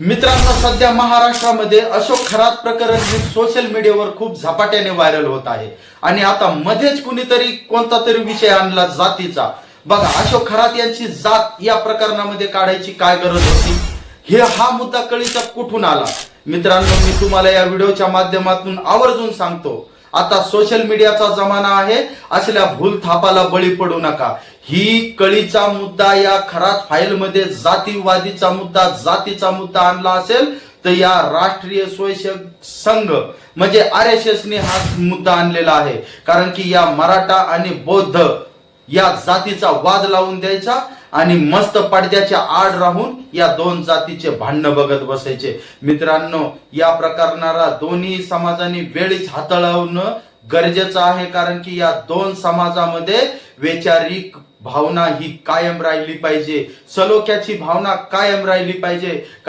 मित्रांनो, सध्या महाराष्ट्रामध्ये अशोक खरात प्रकरण हे सोशल मीडियावर खूप झपाट्याने व्हायरल होत आहे आणि आता मध्येच कुणीतरी कोणता तरी विषय आणला जातीचा. बघा, अशोक खरात यांची जात या प्रकरणामध्ये काढायची काय गरज होती? हा मुद्दा कळीचा कुठून आला? मित्रांनो, मी तुम्हाला या व्हिडिओच्या माध्यमातून आवर्जून सांगतो, आता सोशल मीडियाचा जमाना आहे, असल्या भूल थापाला बळी पडू नका. ही कळीचा मुद्दा या खरात फाईल मध्ये जातीवादीचा मुद्दा, जातीचा मुद्दा आणला असेल तर या राष्ट्रीय स्वयंसेवक संघ म्हणजे RSS ने हा मुद्दा आणलेला आहे. कारण की या मराठा आणि बौद्ध या जातीचा वाद लावून द्यायचा आणि मस्त पडद्याच्या आड राहून या दोन जातीचे भांडण बघत बसायचे. मित्रांनो, या प्रकरणाला दोन्ही समाजांनी वेळीच हाताळणं गरजेचं आहे. कारण की या दोन समाजामध्ये वैचारिक भावना ही कायम राहिली पाहिजे, सलोख्याची भावना कायम राहिली पाहिजे.